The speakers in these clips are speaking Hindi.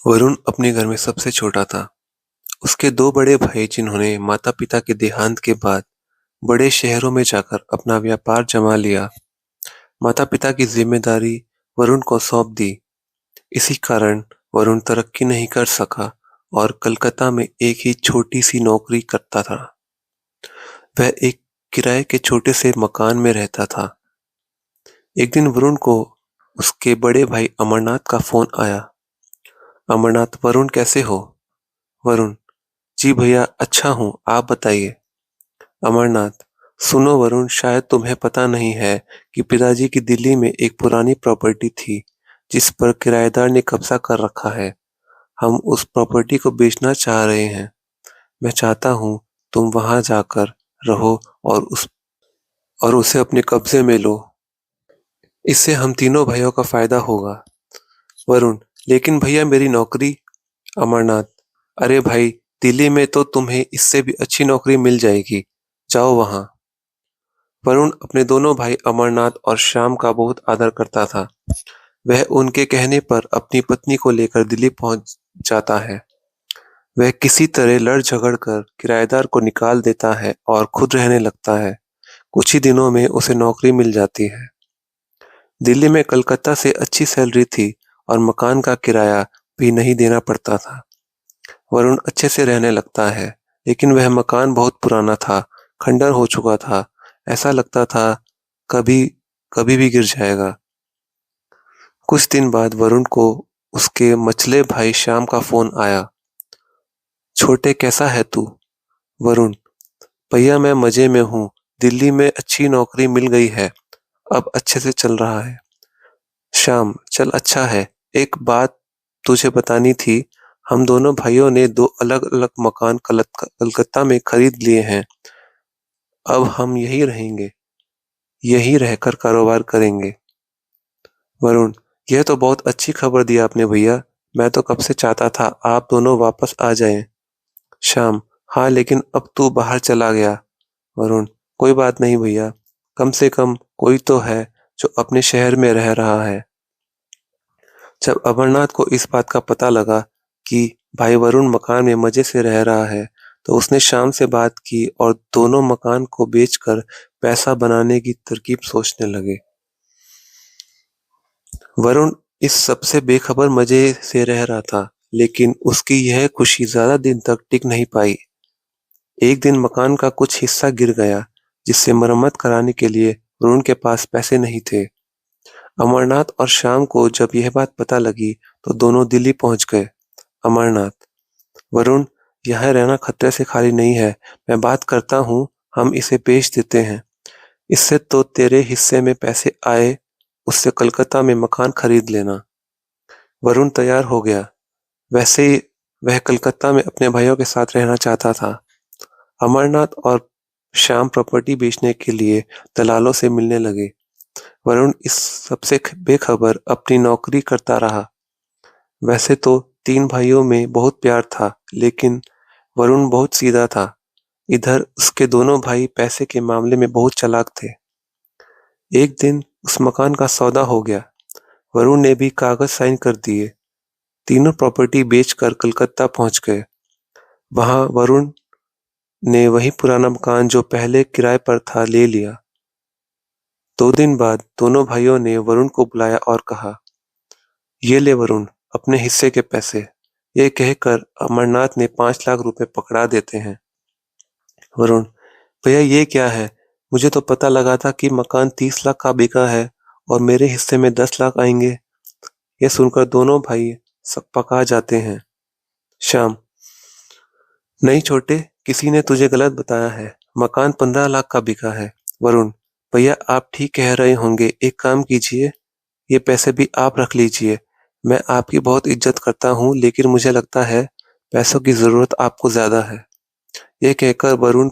वरुण अपने घर में सबसे छोटा था। उसके दो बड़े भाई जिन्होंने माता-पिता के देहांत के बाद बड़े शहरों में जाकर अपना व्यापार जमा लिया, माता-पिता की जिम्मेदारी वरुण को सौंप दी। इसी कारण वरुण तरक्की नहीं कर सका और कलकत्ता में एक ही छोटी-सी नौकरी करता था। वह एक किराए के छोटे से मकान में रहता था। एक दिन वरुण को उसके बड़े भाई अमरनाथ का फोन आया। अमरनाथ, वरुण कैसे हो? वरुण, जी भैया अच्छा हूँ, आप बताइए। अमरनाथ, सुनो वरुण, शायद तुम्हें पता नहीं है कि पिताजी की दिल्ली में एक पुरानी प्रॉपर्टी थी जिस पर किराएदार ने कब्जा कर रखा है। हम उस प्रॉपर्टी को बेचना चाह रहे हैं। मैं चाहता हूँ तुम वहां जाकर रहो और उसे अपने कब्जे में लो। इससे हम तीनों भाइयों का फायदा होगा। वरुण, लेकिन भैया मेरी नौकरी। अमरनाथ, अरे भाई, दिल्ली में तो तुम्हें इससे भी अच्छी नौकरी मिल जाएगी, जाओ वहां। वरुण अपने दोनों भाई अमरनाथ और श्याम का बहुत आदर करता था। वह उनके कहने पर अपनी पत्नी को लेकर दिल्ली पहुंच जाता है। वह किसी तरह लड़ झगड़ कर किराएदार को निकाल देता है और खुद रहने लगता है। कुछ ही दिनों में उसे नौकरी मिल जाती है। दिल्ली में कलकत्ता से अच्छी सैलरी थी और मकान का किराया भी नहीं देना पड़ता था। वरुण अच्छे से रहने लगता है, लेकिन वह मकान बहुत पुराना था, खंडर हो चुका था। ऐसा लगता था कभी कभी भी गिर जाएगा। कुछ दिन बाद वरुण को उसके मचले भाई श्याम का फोन आया। छोटे, कैसा है तू? वरुण, भैया मैं मजे में हूँ, दिल्ली में अच्छी नौकरी मिल गई है, अब अच्छे से चल रहा है। श्याम, चल अच्छा है। एक बात तुझे बतानी थी, हम दोनों भाइयों ने दो अलग अलग मकान कलकत्ता में खरीद लिए हैं। अब हम यहीं रहेंगे, यहीं रहकर कारोबार करेंगे। वरुण, यह तो बहुत अच्छी खबर दी आपने भैया, मैं तो कब से चाहता था आप दोनों वापस आ जाएं। श्याम, हाँ लेकिन अब तू बाहर चला गया। वरुण, कोई बात नहीं भैया, कम से कम कोई तो है जो अपने शहर में रह रहा है। जब अमरनाथ को इस बात का पता लगा कि भाई वरुण मकान में मजे से रह रहा है, तो उसने श्याम से बात की और दोनों मकान को बेचकर पैसा बनाने की तरकीब सोचने लगे। वरुण इस सबसे बेखबर मजे से रह रहा था, लेकिन उसकी यह खुशी ज्यादा दिन तक टिक नहीं पाई। एक दिन मकान का कुछ हिस्सा गिर गया, जिससे मरम्मत कराने के लिए वरुण के पास पैसे नहीं थे। अमरनाथ और श्याम को जब यह बात पता लगी, तो दोनों दिल्ली पहुंच गए। अमरनाथ, वरुण, यहाँ रहना खतरे से खाली नहीं है, मैं बात करता हूँ, हम इसे बेच देते हैं। इससे तो तेरे हिस्से में पैसे आए, उससे कलकत्ता में मकान खरीद लेना। वरुण तैयार हो गया। वैसे ही वह कलकत्ता में अपने भाइयों के साथ रहना चाहता था। अमरनाथ और श्याम प्रॉपर्टी बेचने के लिए दलालों से मिलने लगे। वरुण इस सबसे बेखबर अपनी नौकरी करता रहा। वैसे तो तीन भाइयों में बहुत प्यार था, लेकिन वरुण बहुत सीधा था। इधर उसके दोनों भाई पैसे के मामले में बहुत चालाक थे। एक दिन उस मकान का सौदा हो गया। वरुण ने भी कागज साइन कर दिए। तीनों प्रॉपर्टी बेचकर कलकत्ता पहुंच गए। वहां वरुण ने वही पुराना मकान जो पहले किराए पर था ले लिया। 2 दिन बाद दोनों भाइयों ने वरुण को बुलाया और कहा, ये ले वरुण, अपने हिस्से के पैसे। ये कहकर अमरनाथ ने 5 लाख रुपए पकड़ा देते हैं। वरुण, भैया ये क्या है? मुझे तो पता लगा था कि मकान 30 लाख का बिका है और मेरे हिस्से में 10 लाख आएंगे। ये सुनकर दोनों भाई सकपका जाते हैं। श्याम, नहीं छोटे, किसी ने तुझे गलत बताया है, मकान 15 लाख का बिका है। वरुण, भैया आप ठीक कह रहे होंगे, एक काम कीजिए, ये पैसे भी आप रख लीजिए। मैं आपकी बहुत इज्जत करता हूँ, लेकिन मुझे लगता है पैसों की जरूरत आपको ज्यादा है। ये कहकर वरुण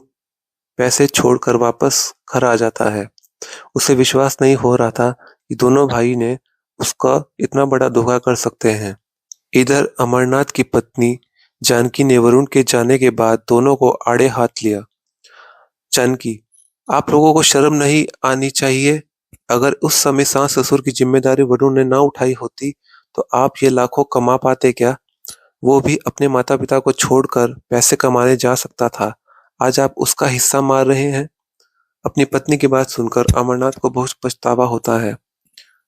पैसे छोड़कर वापस घर आ जाता है। उसे विश्वास नहीं हो रहा था कि दोनों भाई ने उसका इतना बड़ा धोखा कर सकते हैं। इधर अमरनाथ की पत्नी जानकी ने वरुण के जाने के बाद दोनों को आड़े हाथ लिया। जानकी, आप लोगों को शर्म नहीं आनी चाहिए? अगर उस समय सास ससुर की जिम्मेदारी वरुण ने ना उठाई होती, तो आप ये लाखों कमा पाते क्या? वो भी अपने माता-पिता को छोड़कर पैसे कमाने जा सकता था। आज आप उसका हिस्सा मार रहे हैं। अपनी पत्नी की बात सुनकर अमरनाथ को बहुत पछतावा होता है।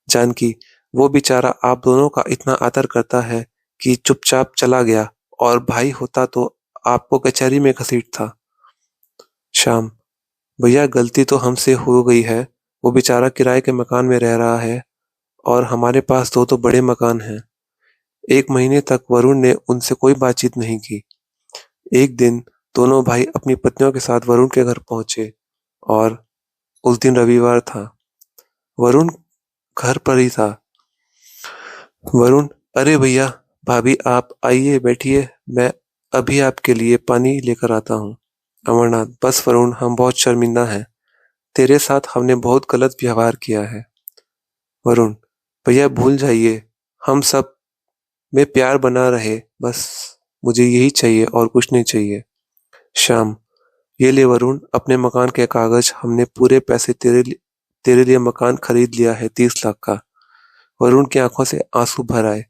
जानकी, वो बेचारा आप दोनों का इतना आदर करता है कि चुपचाप चला गया और भाई होता तो आपको कचहरी में घसीटता। श्याम, भैया गलती तो हमसे हो गई है। वो बेचारा किराए के मकान में रह रहा है और हमारे पास दो तो बड़े मकान हैं। 1 महीने तक वरुण ने उनसे कोई बातचीत नहीं की। एक दिन दोनों भाई अपनी पत्नियों के साथ वरुण के घर पहुंचे और उस दिन रविवार था। वरुण घर पर ही था। वरुण, अरे भैया, भाभी आप आइए बैठिए, मैं अभी आपके लिए पानी लेकर आता हूँ। अमरनाथ, बस वरुण, हम बहुत शर्मिंदा हैं। तेरे साथ हमने बहुत गलत व्यवहार किया है। वरुण, भैया भूल जाइए, हम सब में प्यार बना रहे, बस मुझे यही चाहिए और कुछ नहीं चाहिए। श्याम, ये ले वरुण, अपने मकान के कागज, हमने पूरे पैसे तेरे लिए मकान खरीद लिया है 30 लाख का। वरुण की आंखों से आंसू भर आए।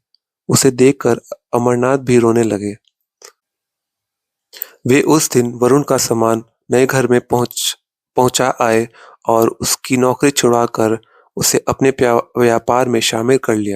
उसे देखकर अमरनाथ भी रोने लगे। वे उस दिन वरुण का सामान नए घर में पहुंचा आए और उसकी नौकरी छुड़ाकर उसे अपने व्यापार में शामिल कर लिया।